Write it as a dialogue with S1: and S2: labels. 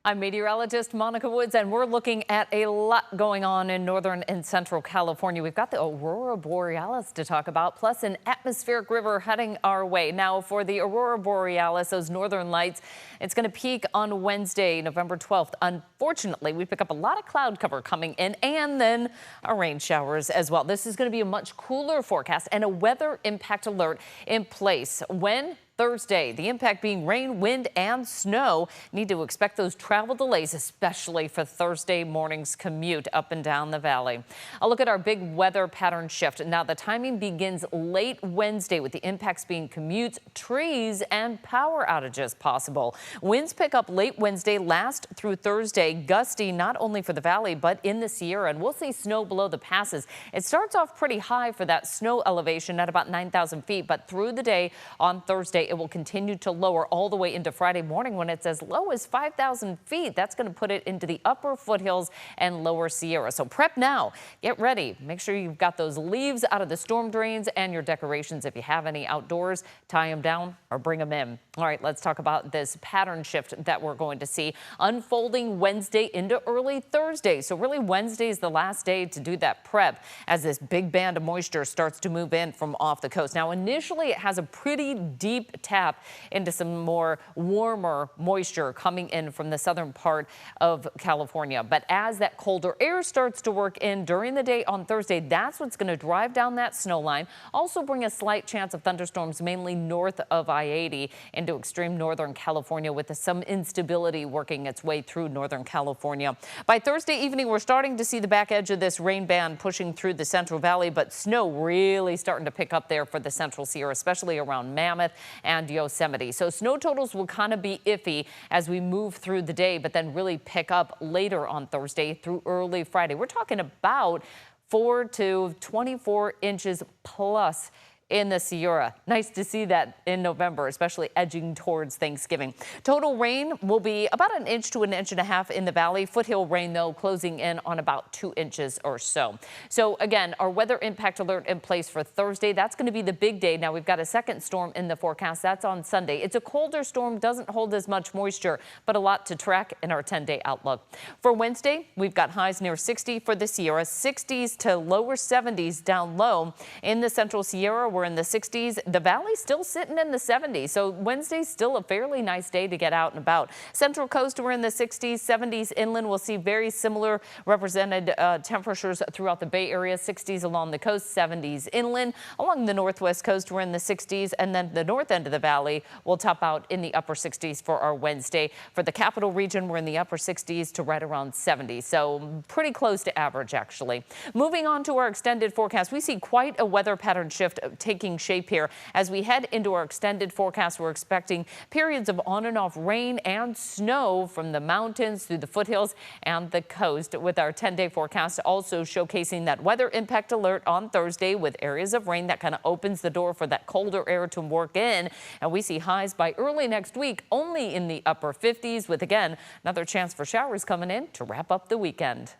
S1: I'm meteorologist Monica Woods, and we're looking at a lot going on in northern and central California. We've got the Aurora Borealis to talk about, plus an atmospheric river heading our way. Now, for the Aurora Borealis, those northern lights, it's going to peak on Wednesday, November 12th. Unfortunately, we pick up a lot of cloud cover coming in and then rain showers as well. This is going to be a much cooler forecast and a weather impact alert in place. When? Thursday, the impact being rain, wind, and snow. Need to expect those travel delays, especially for Thursday morning's commute up and down the valley. A look at our big weather pattern shift. Now, the timing begins late Wednesday with the impacts being commutes, trees, and power outages possible. Winds pick up late Wednesday, last through Thursday. Gusty not only for the valley, but in the Sierra, and we'll see snow below the passes. It starts off pretty high for that snow elevation at about 9,000 feet, but through the day on Thursday, it will continue to lower all the way into Friday morning when it's as low as 5,000 feet. That's going to put it into the upper foothills and lower Sierra. So prep now. Get ready. Make sure you've got those leaves out of the storm drains and your decorations. If you have any outdoors, tie them down or bring them in. All right, let's talk about this pattern shift that we're going to see unfolding Wednesday into early Thursday. So really Wednesday is the last day to do that prep as this big band of moisture starts to move in from off the coast. Now, initially it has a pretty deep tap into some more warmer moisture coming in from the southern part of California. But as that colder air starts to work in during the day on Thursday, that's what's going to drive down that snow line. Also bring a slight chance of thunderstorms mainly north of I-80 into extreme northern California with some instability working its way through northern California. By Thursday evening, we're starting to see the back edge of this rain band pushing through the Central Valley, but snow really starting to pick up there for the Central Sierra, especially around Mammoth and Yosemite. So snow totals will kind of be iffy as we move through the day, but then really pick up later on Thursday through early Friday. We're talking about 4 to 24 inches plus in the Sierra. Nice to see that in November, especially edging towards Thanksgiving. Total rain will be about 1 inch to 1.5 inches in the valley. Foothill rain, though, closing in on about 2 inches or so. So again, our weather impact alert in place for Thursday. That's going to be the big day. Now we've got a second storm in the forecast. That's on Sunday. It's a colder storm, doesn't hold as much moisture, but a lot to track in our 10-day outlook. For Wednesday, we've got highs near 60 for the Sierra, 60s to lower 70s down low. In the Central Sierra, we're in the 60s. The valley still sitting in the 70s. So Wednesday's still a fairly nice day to get out and about. Central Coast, we're in the 60s, 70s inland. We'll see very similar represented temperatures throughout the Bay Area, 60s along the coast, 70s inland. Along the Northwest Coast, we're in the 60s, and then the north end of the valley will top out in the upper 60s for our Wednesday. For the capital region, we're in the upper 60s to right around 70. So pretty close to average, actually. Moving on to our extended forecast, we see quite a weather pattern shift taking shape here. As we head into our extended forecast, we're expecting periods of on and off rain and snow from the mountains through the foothills and the coast, with our 10-day forecast also showcasing that weather impact alert on Thursday with areas of rain that kind of opens the door for that colder air to work in. And we see highs by early next week only in the upper 50s with, again, another chance for showers coming in to wrap up the weekend.